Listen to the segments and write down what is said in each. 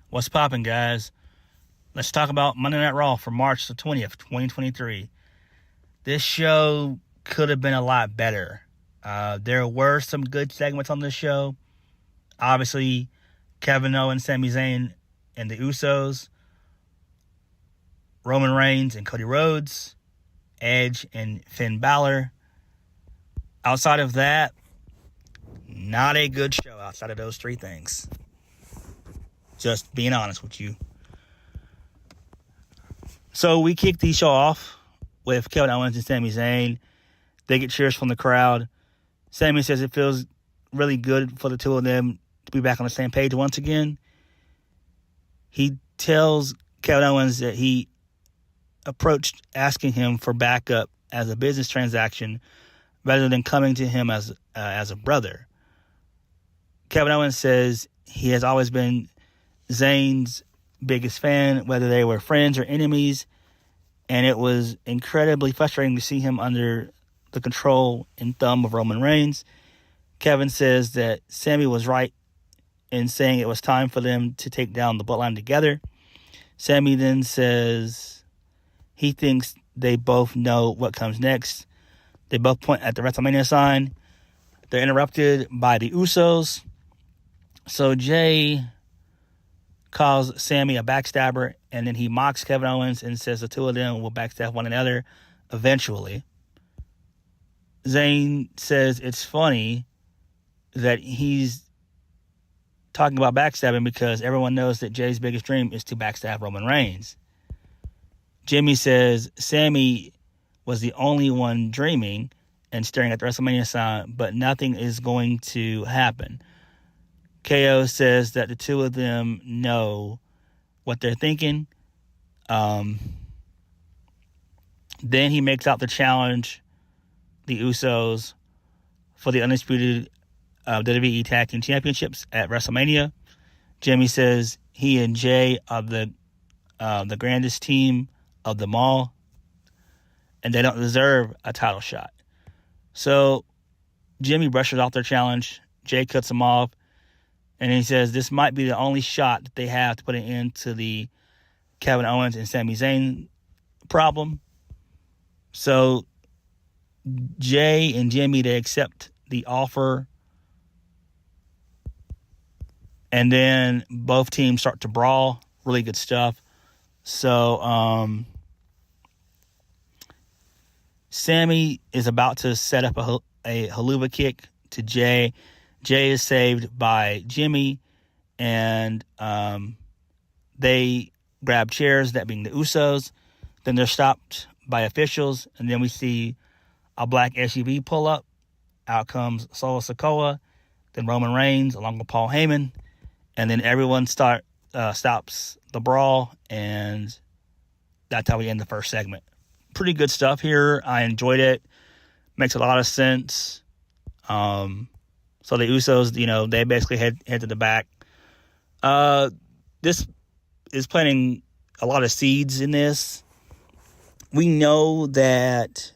What's poppin', guys? Let's talk about Monday Night Raw for March the 20th, 2023. This show could have been a lot better. There were some good segments on this show. Obviously, Kevin Owens, Sami Zayn, and the Usos. Roman Reigns and Cody Rhodes. Edge and Finn Balor. Outside of that, not a good show outside of those three things. Just being honest with you. So we kick the show off with Kevin Owens and Sami Zayn. They get cheers from the crowd. Sami says it feels really good for the two of them to be back on the same page once again. He tells Kevin Owens that he approached asking him for backup as a business transaction rather than coming to him as a brother. Kevin Owens says he has always been Zayn's biggest fan, whether they were friends or enemies, and it was incredibly frustrating to see him under the control and thumb of Roman Reigns. Kevin says that Sami was right in saying it was time for them to take down the Bloodline together. Sami then says he thinks they both know what comes next. They both point at the WrestleMania sign. They're interrupted by the Usos. So Jay calls Sami a backstabber, and then he mocks Kevin Owens and says the two of them will backstab one another eventually. Zayn says it's funny that he's talking about backstabbing because everyone knows that Jay's biggest dream is to backstab Roman Reigns. Jimmy says Sami was the only one dreaming and staring at the WrestleMania sign, but nothing is going to happen. KO says that the two of them know what they're thinking. Then he makes out the challenge, the Usos, for the undisputed WWE Tag Team Championships at WrestleMania. Jimmy says he and Jay are the grandest team of them all, and they don't deserve a title shot. So Jimmy brushes off their challenge. Jay cuts him off. And he says this might be the only shot that they have to put an end to the Kevin Owens and Sami Zayn problem. So Jay and Jimmy, they accept the offer. And then both teams start to brawl. Really good stuff. So Sami is about to set up a haluva kick to Jay. Jay is saved by Jimmy, and they grab chairs, that being the Usos. Then they're stopped by officials, and then we see a black SUV pull up. Out comes Solo Sikoa, then Roman Reigns, along with Paul Heyman, and then everyone stops the brawl, and that's how we end the first segment. Pretty good stuff here. I enjoyed it. Makes a lot of sense. So the Usos, they basically head to the back. This is planting a lot of seeds in this. We know that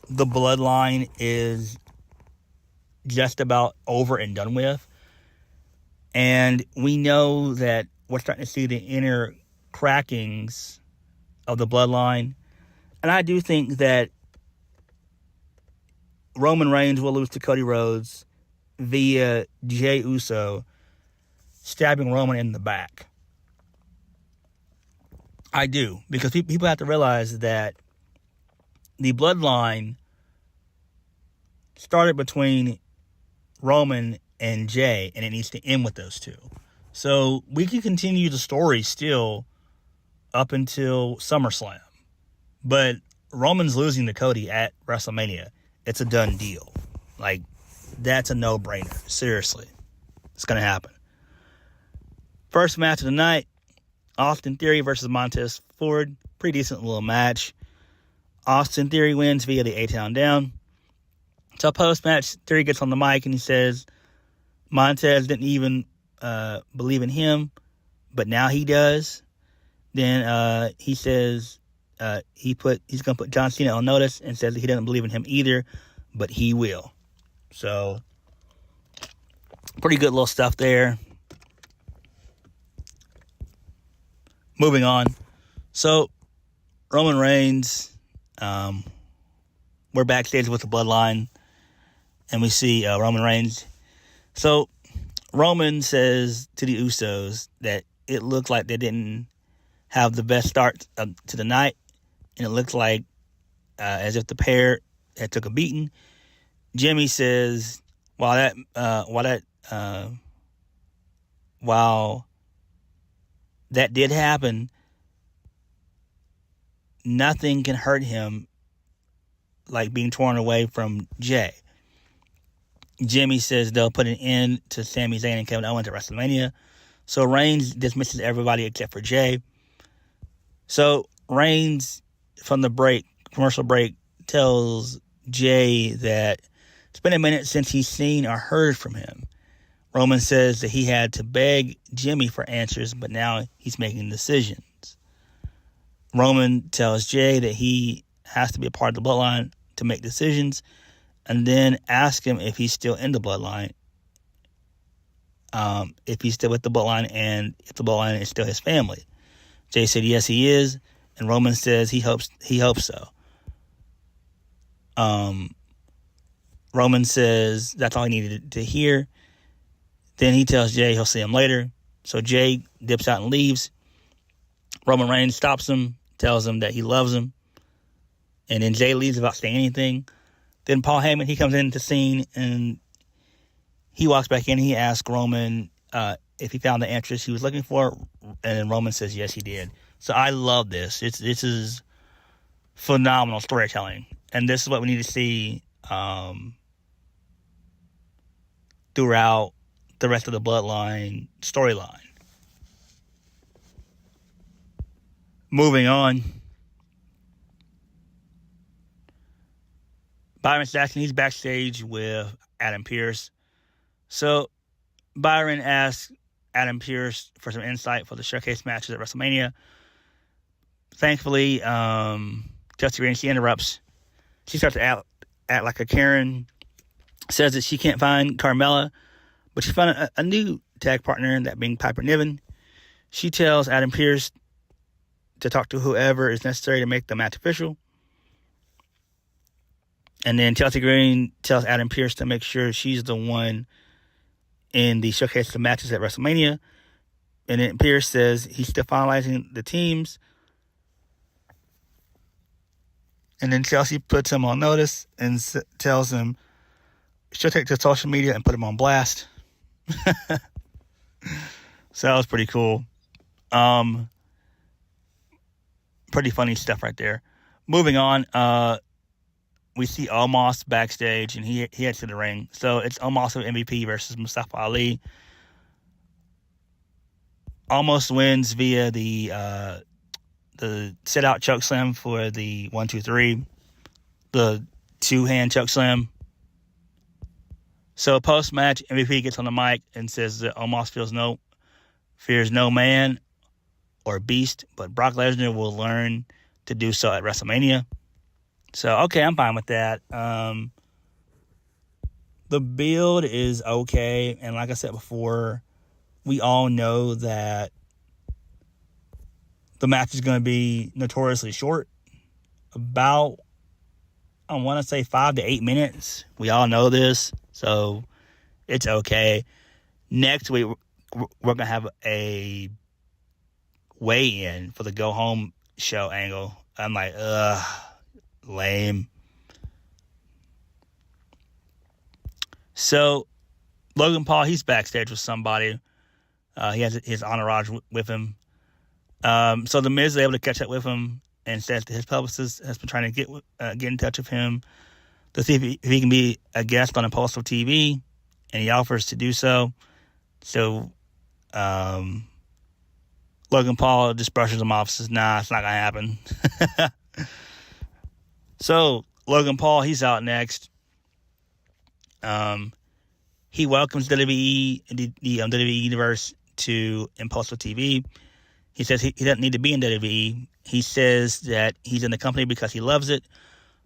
the Bloodline is just about over and done with. And we know that we're starting to see the inner crackings of the Bloodline. And I do think that Roman Reigns will lose to Cody Rhodes via Jey Uso stabbing Roman in the back. I do, because people have to realize that the Bloodline started between Roman and Jey, and it needs to end with those two. So we can continue the story still up until SummerSlam. But Roman's losing to Cody at WrestleMania. It's a done deal. That's a no-brainer. Seriously. It's going to happen. First match of the night, Austin Theory versus Montez Ford. Pretty decent little match. Austin Theory wins via the A-Town Down. So post-match, Theory gets on the mic and he says Montez didn't even believe in him, but now he does. Then he says he's going to put John Cena on notice and says that he doesn't believe in him either, but he will. So, pretty good little stuff there. Moving on. So, Roman Reigns, we're backstage with the Bloodline, and we see Roman Reigns. So, Roman says to the Usos that it looked like they didn't have the best start to the night, and it looked like as if the pair had took a beating. Jimmy says, while that did happen, nothing can hurt him like being torn away from Jay. Jimmy says they'll put an end to Sami Zayn and Kevin Owens at WrestleMania. So Reigns dismisses everybody except for Jay. So Reigns, from the commercial break, tells Jay that it's been a minute since he's seen or heard from him. Roman says that he had to beg Jimmy for answers, but now he's making decisions. Roman tells Jay that he has to be a part of the Bloodline to make decisions, and then asks him if he's still in the Bloodline, if he's still with the Bloodline, and if the Bloodline is still his family. Jay said yes, he is, and Roman says he hopes so. Roman says that's all he needed to hear. Then he tells Jay he'll see him later. So Jay dips out and leaves. Roman Reigns stops him, tells him that he loves him, and then Jay leaves without saying anything. Then Paul Heyman, he comes into the scene, and he walks back in. He asks Roman if he found the answers he was looking for, and then Roman says yes, he did. So I love this. This is phenomenal storytelling, and this is what we need to see throughout the rest of the Bloodline storyline. Moving on. Byron Saxton, he's backstage with Adam Pearce. So Byron asks Adam Pearce for some insight for the showcase matches at WrestleMania. Thankfully, Chelsea Green, she interrupts. She starts to act like a Karen. Says that she can't find Carmella, but she found a new tag partner, that being Piper Niven. She tells Adam Pearce to talk to whoever is necessary to make the match official. And then Chelsea Green tells Adam Pearce to make sure she's the one in the showcase of matches at WrestleMania. And then Pearce says he's still finalizing the teams. And then Chelsea puts him on notice and tells him she'll take to social media and put him on blast. So that was pretty cool. Pretty funny stuff right there. Moving on, we see Omos backstage, and he heads to the ring. So it's Omos with MVP versus Mustafa Ali. Omos wins via the sit-out choke slam for the 1-2-3, the two-hand choke slam. So post-match, MVP gets on the mic and says that Omos fears no man or beast, but Brock Lesnar will learn to do so at WrestleMania. So, okay, I'm fine with that. The build is okay, and like I said before, we all know that the match is going to be notoriously short. About, I want to say 5 to 8 minutes. We all know this, so it's okay. Next week, we're going to have a weigh-in for the go-home show angle. I'm like, lame. So, Logan Paul, he's backstage with somebody. He has his entourage with him. So The Miz is able to catch up with him and says that his publicist has been trying to get in touch with him to see if he can be a guest on Impulsive TV, and he offers to do so. So, Logan Paul just brushes him off, says, nah, it's not going to happen. So, Logan Paul, he's out next. He welcomes WWE, the WWE Universe, to Impulsive TV. He says he doesn't need to be in WWE, He says that he's in the company because he loves it.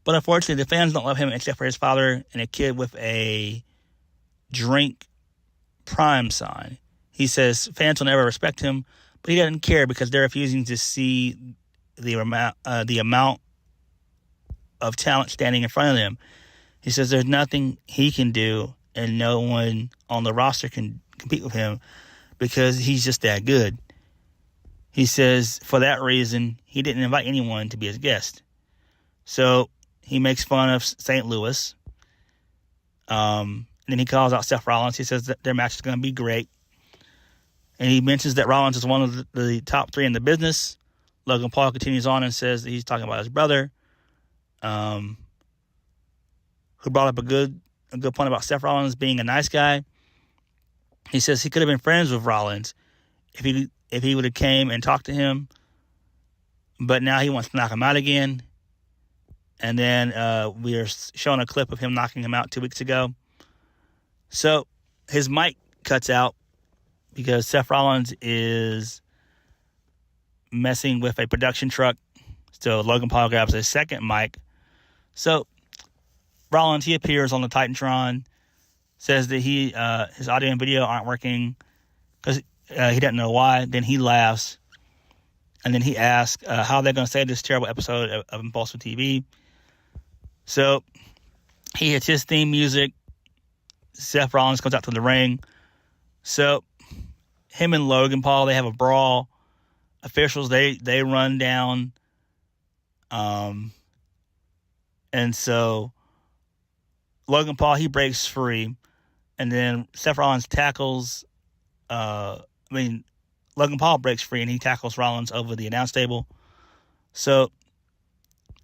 But unfortunately, the fans don't love him except for his father and a kid with a drink prime sign. He says fans will never respect him, but he doesn't care because they're refusing to see the amount of talent standing in front of them. He says there's nothing he can do and no one on the roster can compete with him because he's just that good. He says for that reason, he didn't invite anyone to be his guest. So he makes fun of St. Louis. And then he calls out Seth Rollins. He says that their match is going to be great. And he mentions that Rollins is one of the top 3 in the business. Logan Paul continues on and says that he's talking about his brother, who brought up a good point about Seth Rollins being a nice guy. He says he could have been friends with Rollins if he would have came and talked to him, but now he wants to knock him out again. And then we are showing a clip of him knocking him out 2 weeks ago. So his mic cuts out because Seth Rollins is messing with a production truck. So Logan Paul grabs a second mic. So Rollins, he appears on the Titantron, says that his audio and video aren't working because he doesn't know why. Then he laughs. And then he asks how they're going to save this terrible episode of Impulsive TV. So he hits his theme music. Seth Rollins comes out to the ring. So him and Logan Paul, they have a brawl. Officials, they run down. And so Logan Paul, he breaks free. And then Seth Rollins tackles... Logan Paul breaks free and he tackles Rollins over the announce table. So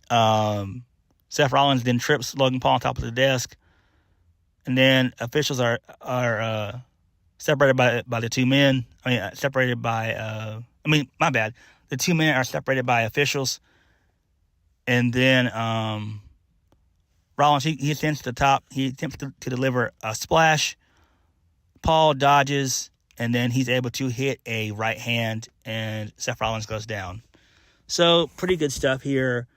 Seth Rollins then trips Logan Paul on top of the desk. And then officials are separated by the two men. Separated by... my bad. The two men are separated by officials. And then Rollins, he attempts to top. He attempts to deliver a splash. Paul dodges, and then he's able to hit a right hand, and Seth Rollins goes down. So, pretty good stuff here.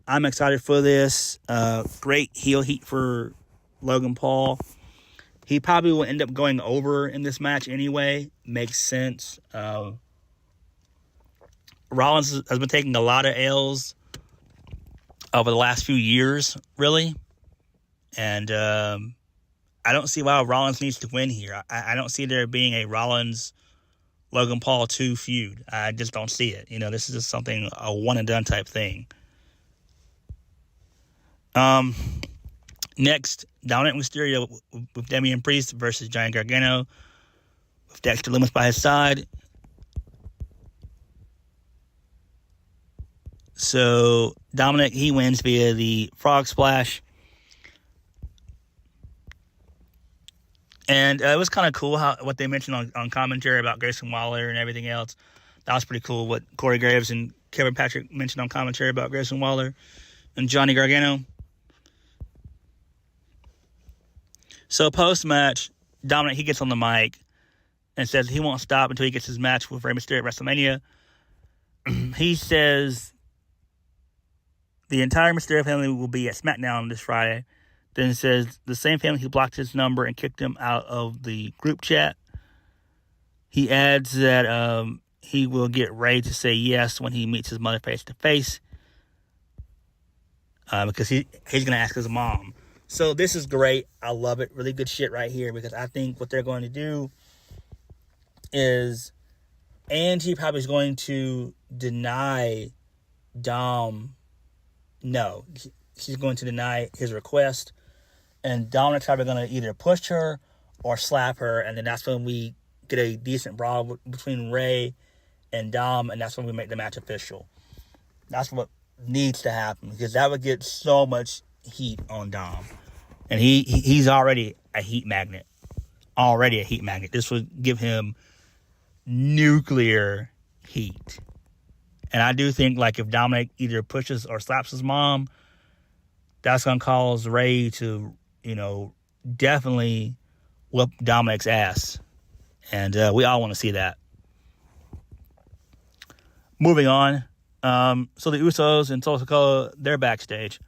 I'm excited for this. Great heel heat for Logan Paul. He probably will end up going over in this match anyway. Makes sense. Rollins has been taking a lot of L's over the last few years, really. And I don't see why Rollins needs to win here. I don't see there being a Rollins-Logan Paul 2 feud. I just don't see it. This is just something, a one-and-done type thing. Next, Dominik Mysterio with Damian Priest versus Johnny Gargano with Dexter Lumis by his side. So Dominik, he wins via the frog splash. And it was kind of cool what they mentioned on commentary about Grayson Waller and everything else. That was pretty cool what Corey Graves and Kevin Patrick mentioned on commentary about Grayson Waller and Johnny Gargano. So post-match, Dominik, he gets on the mic and says he won't stop until he gets his match with Rey Mysterio at WrestleMania. He says the entire Mysterio family will be at Smackdown this Friday. Then says the same family who blocked his number and kicked him out of the group chat. He adds that he will get Rey to say yes when he meets his mother face to face. Because he's going to ask his mom. So this is great. I love it. Really good shit right here. Because I think what they're going to do is Angie probably is going to deny Dom. No, she's going to deny his request. And Dominik's probably going to either push her or slap her. And then that's when we get a decent brawl between Rey and Dom. And that's when we make the match official. That's what needs to happen. Because that would get so much heat on Dom. And he's already a heat magnet. Already a heat magnet. This would give him nuclear heat. And I do think, if Dominik either pushes or slaps his mom, that's going to cause Rey to, definitely whoop Dominik's ass. And we all want to see that. Moving on, So the Usos and Solo Sikoa, they're backstage.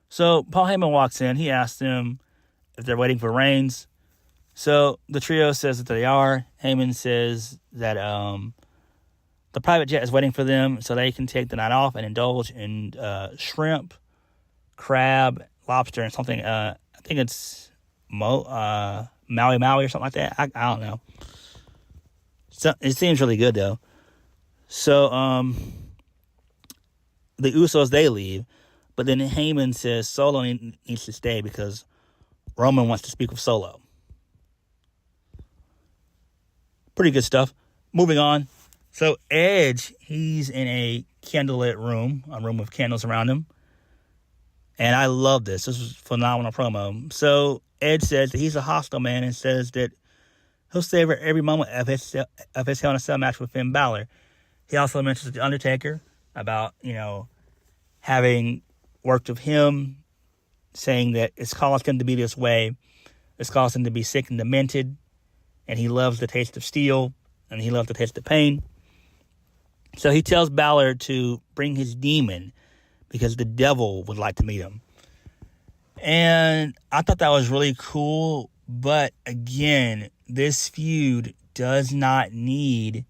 So Paul Heyman walks in. He asks them if they're waiting for Reigns. So the trio says that they are. Heyman says that the private jet is waiting for them so they can take the night off and indulge in shrimp, crab, lobster, and something. I think it's Maui Maui or something like that. I don't know. So, it seems really good, though. So the Usos, they leave. But then Heyman says Solo needs to stay because Roman wants to speak with Solo. Pretty good stuff. Moving on. So Edge, he's in a candlelit room, a room with candles around him. And I love this. This was a phenomenal promo. So Edge says that he's a hostile man and says that he'll savor every moment of his Hell in a Cell match with Finn Balor. He also mentions The Undertaker about, having worked with him, saying that it's caused him to be this way. It's caused him to be sick and demented. And he loves the taste of steel. And he loves the taste of pain. So he tells Balor to bring his demon because the devil would like to meet him. And I thought that was really cool. But again, this feud does not need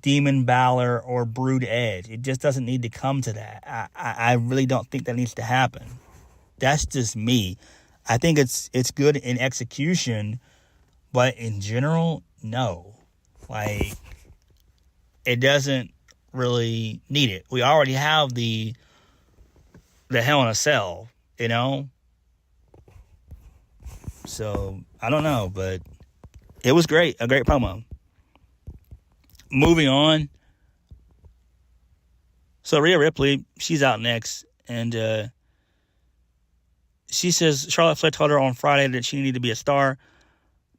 Demon Balor or Brood Edge. It just doesn't need to come to that. I really don't think that needs to happen. That's just me. I think it's good in execution, but in general, no. Like, it doesn't really need it. We already have the Hell in a Cell, So, I don't know, but it was great. A great promo. Moving on. So, Rhea Ripley, she's out next, and she says Charlotte Flair told her on Friday that she needed to be a star,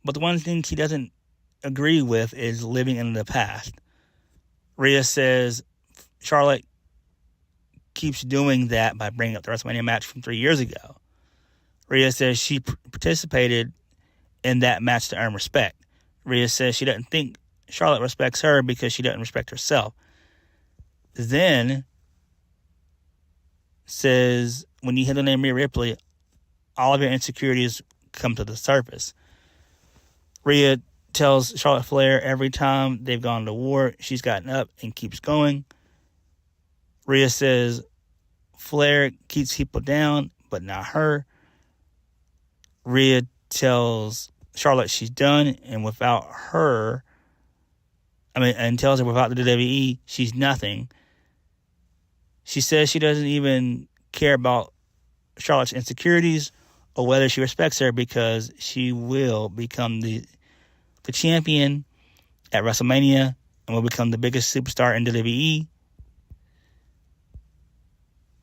but the one thing she doesn't agree with is living in the past. Rhea says Charlotte keeps doing that by bringing up the WrestleMania match from 3 years ago. Rhea says she participated in that match to earn respect. Rhea says she doesn't think Charlotte respects her because she doesn't respect herself. Then says when you hear the name Rhea Ripley, all of your insecurities come to the surface. Rhea tells Charlotte Flair every time they've gone to war, she's gotten up and keeps going. Rhea says Flair keeps people down, but not her. Rhea tells Charlotte she's done, and without her, and tells her without the WWE, she's nothing. She says she doesn't even care about Charlotte's insecurities or whether she respects her because she will become the champion at WrestleMania and will become the biggest superstar in WWE.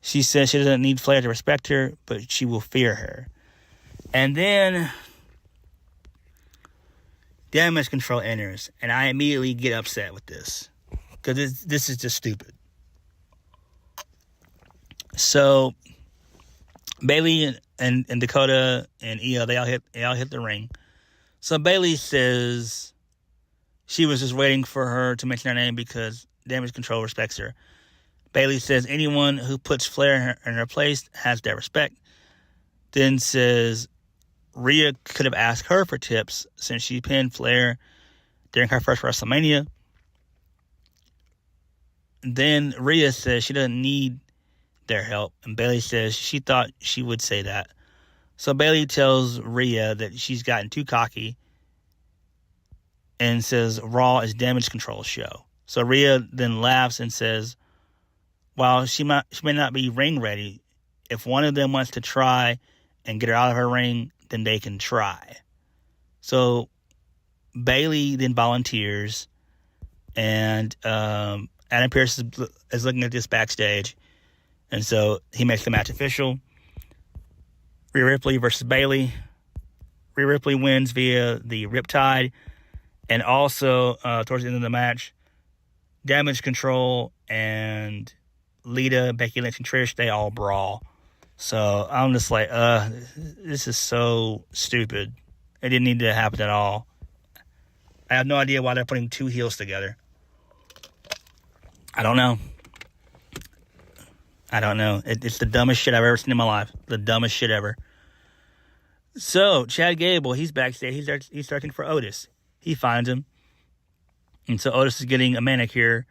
She says she doesn't need Flair to respect her, but she will fear her. And then Damage Control enters, and I immediately get upset with this because this is just stupid. So Bayley and Dakota and Io, they all hit the ring. So Bayley says she was just waiting for her to mention her name because Damage Control respects her. Bayley says anyone who puts Flair in her place has their respect. Then says Rhea could have asked her for tips since she pinned Flair during her first WrestleMania. Then Rhea says she doesn't need their help, and Bayley says she thought she would say that. So Bayley tells Rhea that she's gotten too cocky and says Raw is Damage Control's show. So Rhea then laughs and says, while she may not be ring ready, if one of them wants to try and get her out of her ring, then they can try. So Bayley then volunteers, and Adam Pearce is looking at this backstage, and so he makes the match official. Rhea Ripley versus Bayley. Rhea Ripley wins via the Riptide, and also towards the end of the match, Damage Control and Lita, Becky Lynch, and Trish, they all brawl. So I'm just like, this is so stupid. It didn't need to happen at all. I have no idea why they're putting two heels together. I don't know. It's the dumbest shit I've ever seen in my life. The dumbest shit ever. So, Chad Gable, he's backstage. He's searching for Otis. He finds him. And so Otis is getting a manicure.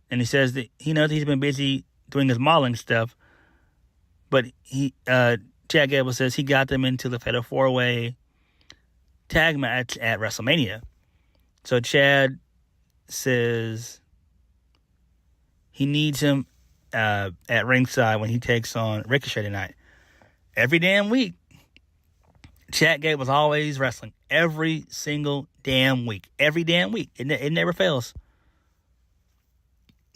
And he says that he knows he's been busy doing his modeling stuff. But Chad Gable says he got them into the Fatal 4-Way tag match at WrestleMania. So Chad says he needs him at ringside when he takes on Ricochet tonight. Every damn week, Chad Gable's always wrestling. Every single damn week. Every damn week. It never fails.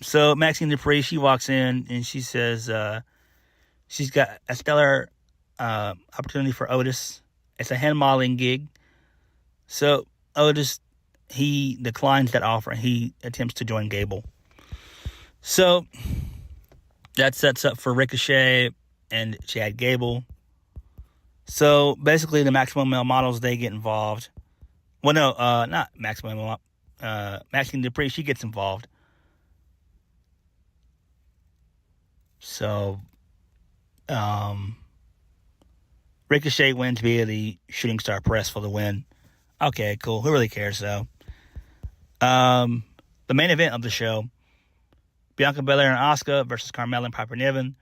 So Maxine Dupree, she walks in and she says she's got a stellar opportunity for Otis. It's a hand modeling gig. So Otis, he declines that offer and he attempts to join Gable. So that sets up for Ricochet and Chad Gable. So basically the Maximum Male Models, they get involved. Well, no, not Maximum. Maxine Dupree, she gets involved. So Ricochet wins via the Shooting Star Press for the win. Okay, cool. Who really cares, though? The main event of the show, Bianca Belair and Asuka versus Carmella and Piper Niven.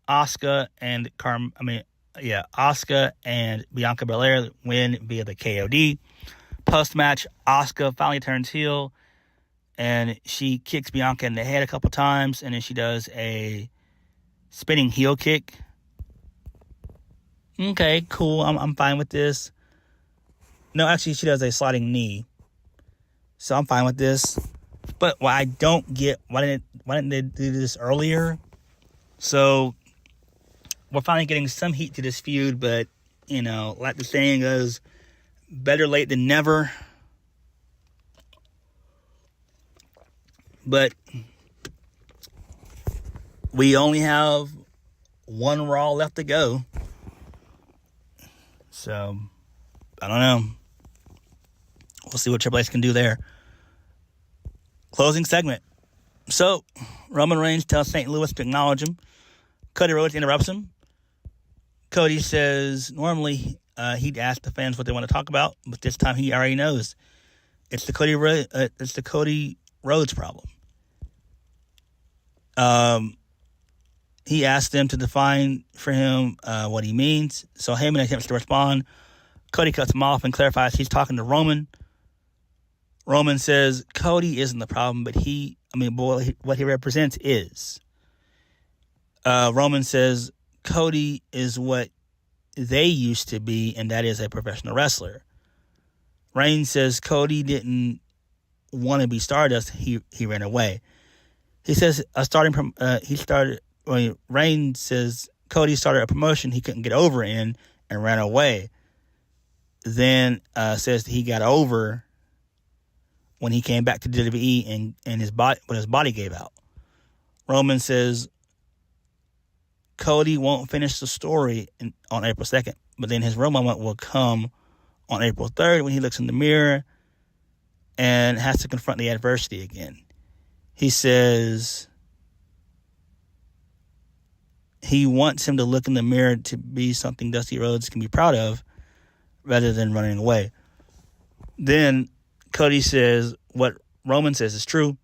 Asuka and Bianca Belair win via the KOD. Post-match, Asuka finally turns heel, and she kicks Bianca in the head a couple times, and then she does a spinning heel kick. Okay, cool. I'm fine with this. No, actually, she does a sliding knee. So I'm fine with this. But what I don't get, why didn't they do this earlier? So we're finally getting some heat to this feud, but, you know, like the saying goes, better late than never. But we only have one Raw left to go. So, I don't know. We'll see what Triple H can do there. Closing segment. So, Roman Reigns tells St. Louis to acknowledge him. Cody Rhodes interrupts him. Cody says normally he'd ask the fans what they want to talk about, but this time he already knows. It's the Cody Rhodes problem. He asked them to define for him what he means. So Heyman attempts to respond. Cody cuts him off and clarifies he's talking to Roman. Roman says Cody isn't the problem, but what he represents is. Roman says Cody is what they used to be, and that is a professional wrestler. Reigns says Cody didn't want to be Stardust. He ran away. He says Reigns says Cody started a promotion he couldn't get over in and ran away. Then says he got over when he came back to WWE and his body gave out. Roman says Cody won't finish the story on April 2nd, but then his real moment will come on April 3rd when he looks in the mirror and has to confront the adversity again. He says he wants him to look in the mirror to be something Dusty Rhodes can be proud of rather than running away. Then Cody says what Roman says is true,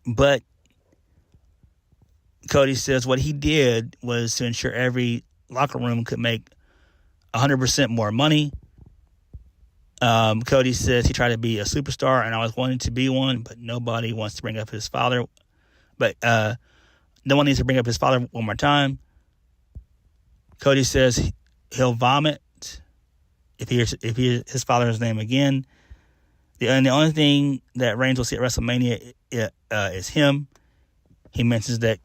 but Cody says what he did was to ensure every locker room could make 100% more money. Cody says he tried to be a superstar and always wanted to be one, but nobody wants to bring up his father. But no one needs to bring up his father one more time. Cody says he'll vomit if he hears his father's name again. And the only thing that Reigns will see at WrestleMania is him. He mentions that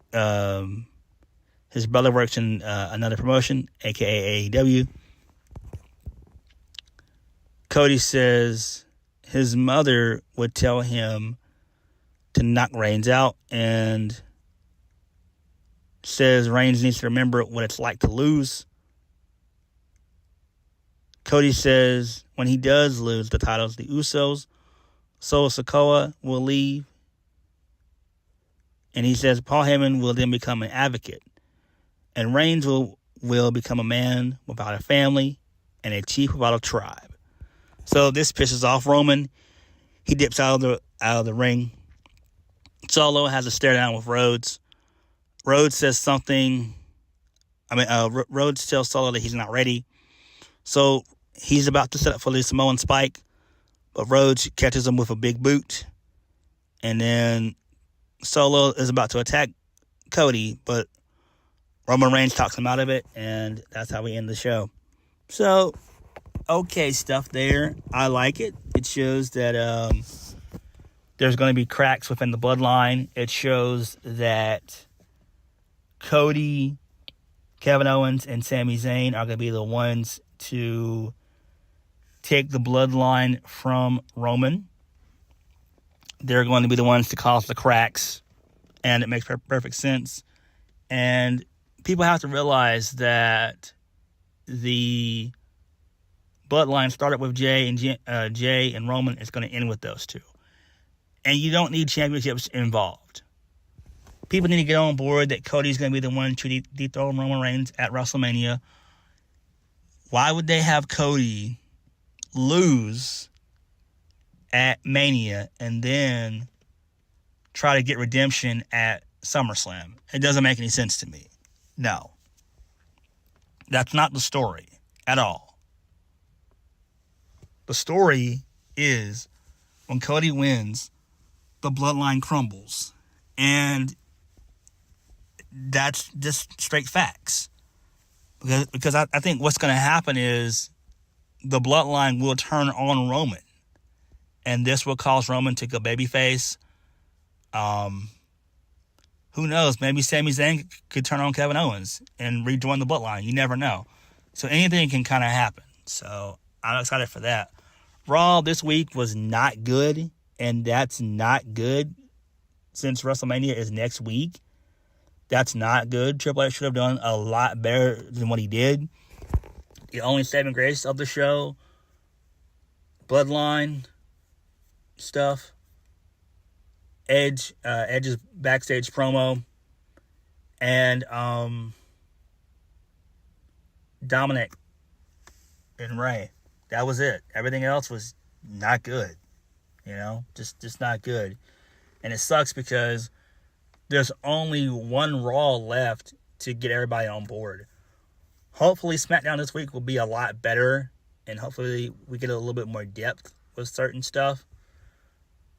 his brother works in another promotion, a.k.a. AEW. Cody says his mother would tell him to knock Reigns out and says Reigns needs to remember what it's like to lose. Cody says when he does lose the titles, the Usos, Solo Sikoa will leave. And he says Paul Heyman will then become an advocate. And Reigns will become a man without a family and a chief without a tribe. So this pisses off Roman. He dips out of the ring. Solo has a stare down with Rhodes. Rhodes says something. Rhodes tells Solo that he's not ready. So he's about to set up for the Samoan spike. But Rhodes catches him with a big boot. And then Solo is about to attack Cody. But Roman Reigns talks him out of it. And that's how we end the show. So, okay stuff there. I like it. It shows that there's going to be cracks within the bloodline. It shows that Cody, Kevin Owens, and Sami Zayn are going to be the ones to take the bloodline from Roman. They're going to be the ones to cause the cracks. And it makes perfect sense. And people have to realize that the bloodline started with Jay and Roman. It's going to end with those two. And you don't need championships involved. People need to get on board that Cody's going to be the one to dethrone Roman Reigns at WrestleMania. Why would they have Cody lose at Mania and then try to get redemption at SummerSlam? It doesn't make any sense to me. No. That's not the story at all. The story is when Cody wins, the bloodline crumbles. And that's just straight facts. Because I think what's going to happen is the bloodline will turn on Roman. And this will cause Roman to go babyface. Who knows? Maybe Sami Zayn could turn on Kevin Owens and rejoin the bloodline. You never know. So anything can kind of happen. So I'm excited for that. Raw this week was not good. And that's not good since WrestleMania is next week. That's not good. Triple H should have done a lot better than what he did. The only saving grace of the show, bloodline stuff, Edge's backstage promo, and Dominik and Rhea. That was it. Everything else was not good. Just not good. And it sucks because there's only one Raw left to get everybody on board. Hopefully SmackDown this week will be a lot better, and hopefully we get a little bit more depth with certain stuff.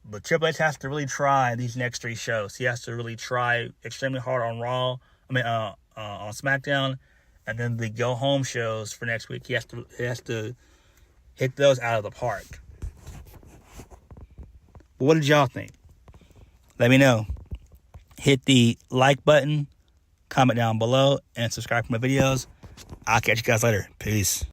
But Triple H has to really try these next 3 shows. He has to really try extremely hard on Raw. On SmackDown, and then the go home shows for next week. He has to hit those out of the park. But what did y'all think? Let me know. Hit the like button, comment down below, and subscribe for my videos. I'll catch you guys later. Peace.